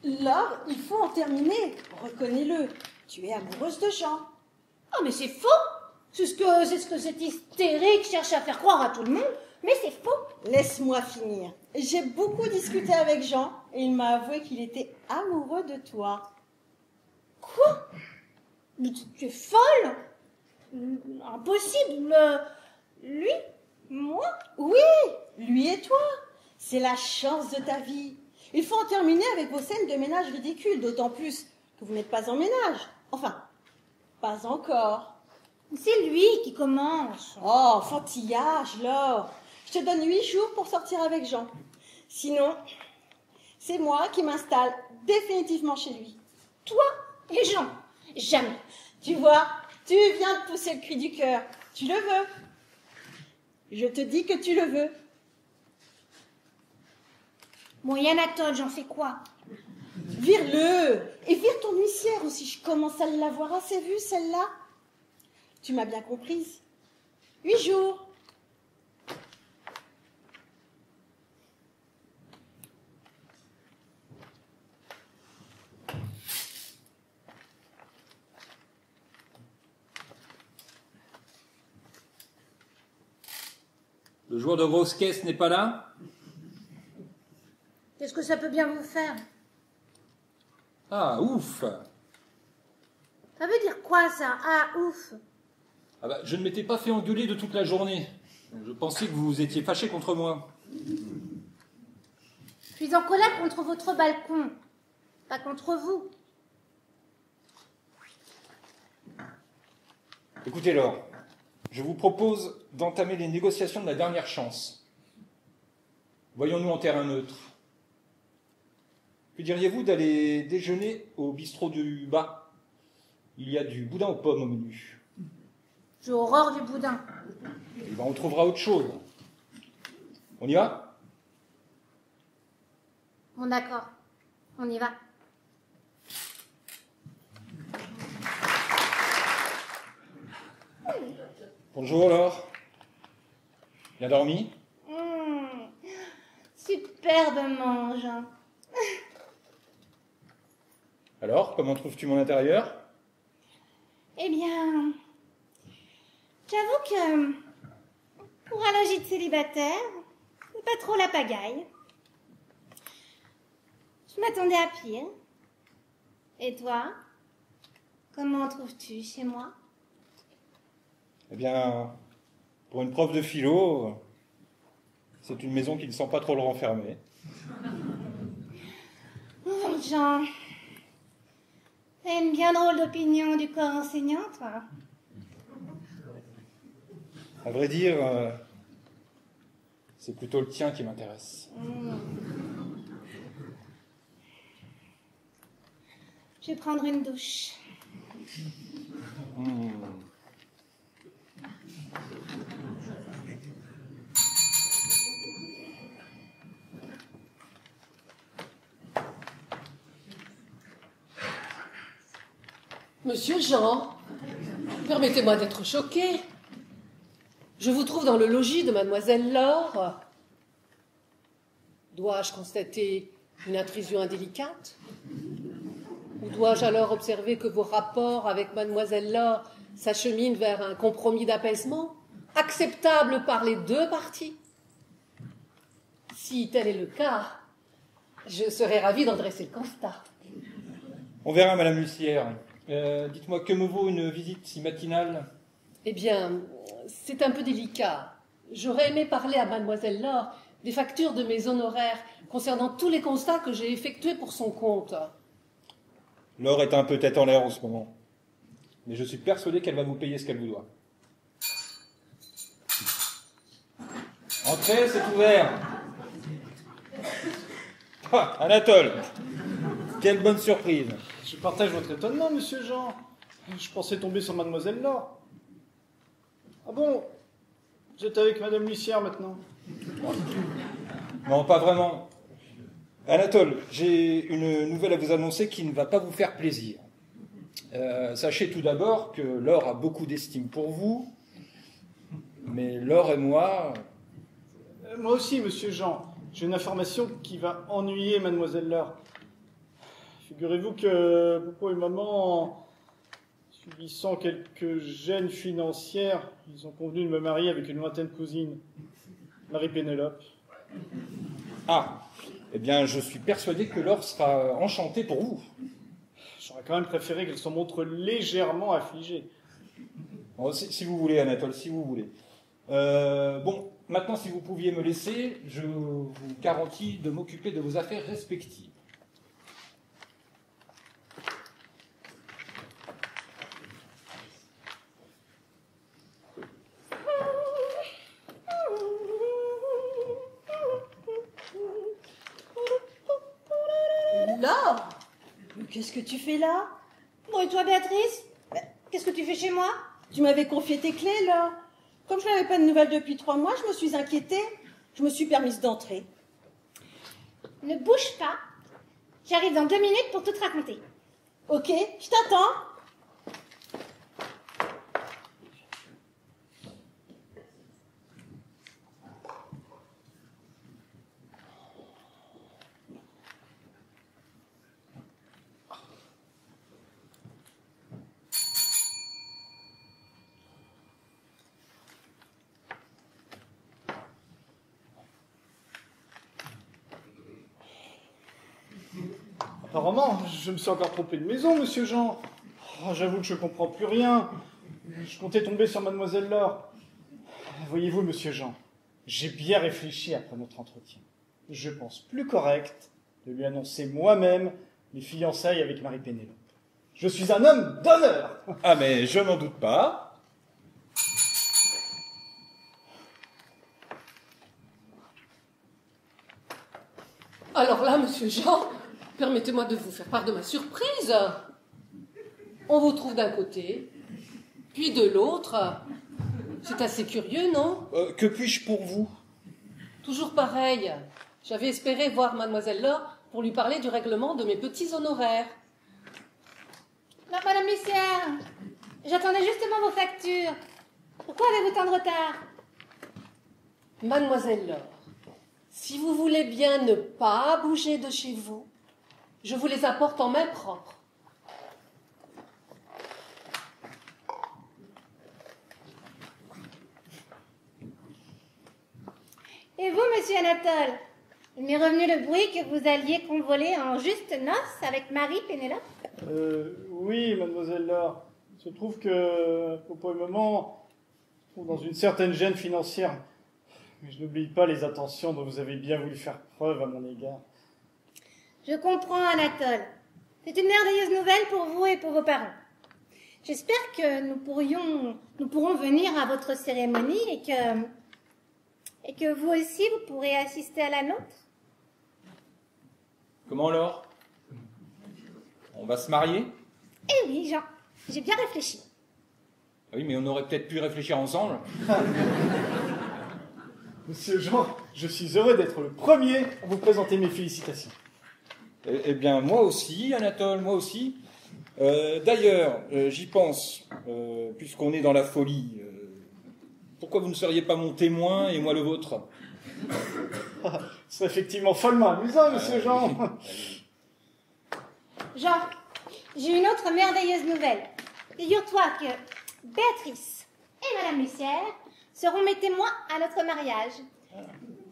Laure, il faut en terminer. Reconnais-le. Tu es amoureuse de Jean. Oh, mais c'est faux. C'est ce que cette hystérique cherche à faire croire à tout le monde. Mais c'est faux. Laisse-moi finir. J'ai beaucoup discuté avec Jean et il m'a avoué qu'il était amoureux de toi. Quoi? Mais tu es folle? Impossible. Lui? Moi? Oui, lui et toi. C'est la chance de ta vie. Il faut en terminer avec vos scènes de ménage ridicules, d'autant plus que vous n'êtes pas en ménage. Enfin, pas encore. C'est lui qui commence. Oh, enfantillage, Laure. Je te donne 8 jours pour sortir avec Jean. Sinon, c'est moi qui m'installe définitivement chez lui. Toi et Jean, jamais. Tu vois, tu viens de pousser le cri du cœur. Tu le veux. Je te dis que tu le veux. Bon, Anatole, j'en fais quoi? Vire-le. Et vire ton huissière aussi. Je commence à l'avoir assez vue, celle-là. Tu m'as bien comprise. 8 jours. Le joueur de grosse caisse n'est pas là? Qu'est-ce que ça peut bien vous faire? Ah, ouf! Ça veut dire quoi, ça? Ah, ouf! Ah bah, je ne m'étais pas fait engueuler de toute la journée. Je pensais que vous étiez fâché contre moi. Je suis en colère contre votre balcon, pas contre vous. Écoutez, Laure, je vous propose d'entamer les négociations de la dernière chance. Voyons-nous en terrain neutre. Que diriez-vous d'aller déjeuner au bistrot du bas? Il y a du boudin aux pommes au menu. J'ai horreur du boudin. Eh ben, on trouvera autre chose. On y va? Bon, d'accord. On y va. Bonjour, Laure. Bien dormi? Superbement, Jean. Alors, comment trouves-tu mon intérieur? Eh bien, j'avoue que pour un logis de célibataire, c'est pas trop la pagaille. Je m'attendais à pire. Et toi, comment trouves-tu chez moi? Eh bien, pour une prof de philo, c'est une maison qui ne sent pas trop le renfermer. Oh, Jean, t'as une bien drôle d'opinion du corps enseignant, toi. À vrai dire, c'est plutôt le tien qui m'intéresse. Je vais prendre une douche. Monsieur Jean, permettez-moi d'être choquée. Je vous trouve dans le logis de mademoiselle Laure. Dois-je constater une intrusion indélicate? Ou dois-je alors observer que vos rapports avec mademoiselle Laure s'acheminent vers un compromis d'apaisement, acceptable par les deux parties? Si tel est le cas, je serais ravie d'en dresser le constat. On verra, Madame Lucière. Dites-moi, que me vaut une visite si matinale? Eh bien, c'est un peu délicat. J'aurais aimé parler à mademoiselle Laure des factures de mes honoraires concernant tous les constats que j'ai effectués pour son compte. Laure est un peu tête en l'air en ce moment. Mais je suis persuadé qu'elle va vous payer ce qu'elle vous doit. Entrez, c'est ouvert. Ah, Anatole! Quelle bonne surprise! Je partage votre étonnement, monsieur Jean. Je pensais tomber sur mademoiselle Laure. Ah bon? Vous êtes avec madame l'huissière maintenant? Non, pas vraiment. Anatole, j'ai une nouvelle à vous annoncer qui ne va pas vous faire plaisir. Sachez tout d'abord que Laure a beaucoup d'estime pour vous, mais Laure et moi... Moi aussi, monsieur Jean. J'ai une information qui va ennuyer mademoiselle Laure. Figurez-vous que papa et maman, subissant quelques gênes financières, ils ont convenu de me marier avec une lointaine cousine, Marie-Pénélope. Ah, eh bien, je suis persuadé que Laure sera enchantée pour vous. J'aurais quand même préféré qu'elle se montre légèrement affligée. Bon, si vous voulez, Anatole, si vous voulez. Bon, maintenant, si vous pouviez me laisser, je vous garantis de m'occuper de vos affaires respectives. Laure, mais qu'est-ce que tu fais là? Bon, et toi, Béatrice? Qu'est-ce que tu fais chez moi? Tu m'avais confié tes clés, Laure. Comme je n'avais pas de nouvelles depuis 3 mois, je me suis inquiétée. Je me suis permise d'entrer. Ne bouge pas. J'arrive dans 2 minutes pour tout te raconter. Ok, je t'attends. Apparemment, je me suis encore trompé de maison, monsieur Jean. Oh, j'avoue que je comprends plus rien. Je comptais tomber sur mademoiselle Laure. Voyez-vous, monsieur Jean, j'ai bien réfléchi après notre entretien. Je pense plus correct de lui annoncer moi-même les fiançailles avec Marie-Pénélope. Je suis un homme d'honneur. Ah, mais je n'en doute pas. Alors là, monsieur Jean, permettez-moi de vous faire part de ma surprise. On vous trouve d'un côté, puis de l'autre. C'est assez curieux, non? Que puis-je pour vous? Toujours pareil. J'avais espéré voir mademoiselle Laure pour lui parler du règlement de mes petits honoraires. Non, Madame Lucière, j'attendais justement vos factures. Pourquoi avez-vous tant de retard? Mademoiselle Laure, si vous voulez bien ne pas bouger de chez vous, je vous les apporte en main propre. Et vous, monsieur Anatole? Il m'est revenu le bruit que vous alliez convoler en juste noces avec Marie-Pénélope? Oui, mademoiselle Laure. Il se trouve que, pour le moment, je trouve dans une certaine gêne financière. Mais je n'oublie pas les attentions dont vous avez bien voulu faire preuve à mon égard. Je comprends, Anatole. C'est une merveilleuse nouvelle pour vous et pour vos parents. J'espère que nous pourrons venir à votre cérémonie et que vous aussi, vous pourrez assister à la nôtre. Comment alors? On va se marier? Eh oui, Jean, j'ai bien réfléchi. Oui, mais on aurait peut-être pu réfléchir ensemble. Monsieur Jean, je suis heureux d'être le premier à vous présenter mes félicitations. Eh bien, moi aussi, Anatole, moi aussi. D'ailleurs, j'y pense, puisqu'on est dans la folie. Pourquoi vous ne seriez pas mon témoin et moi le vôtre? C'est effectivement follement amusant, monsieur Jean. Jean, j'ai une autre merveilleuse nouvelle. Figure-toi que Béatrice et Madame Lucière seront mes témoins à notre mariage.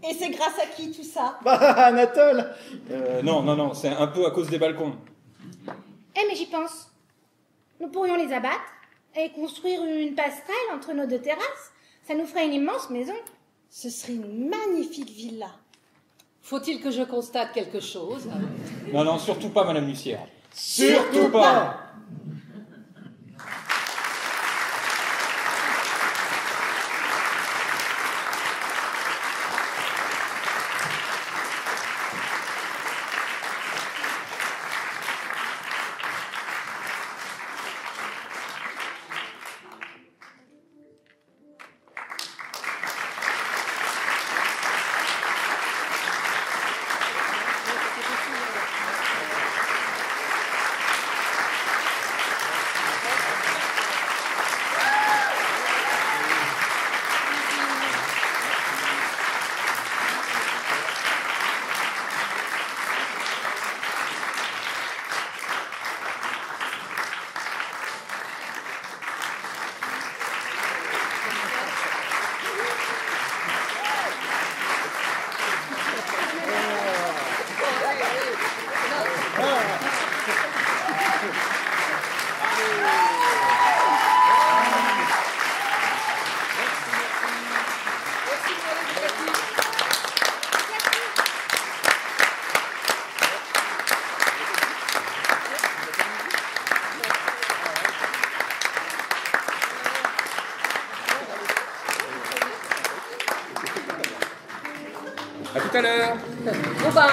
Et c'est grâce à qui tout ça? Bah, Anatole. Non, c'est un peu à cause des balcons. Eh, mais j'y pense. Nous pourrions les abattre et construire une passerelle entre nos 2 terrasses. Ça nous ferait une immense maison. Ce serait une magnifique villa. Faut-il que je constate quelque chose? Non, surtout pas, Madame Lucière. Surtout pas. À tout à l'heure. Bon ben,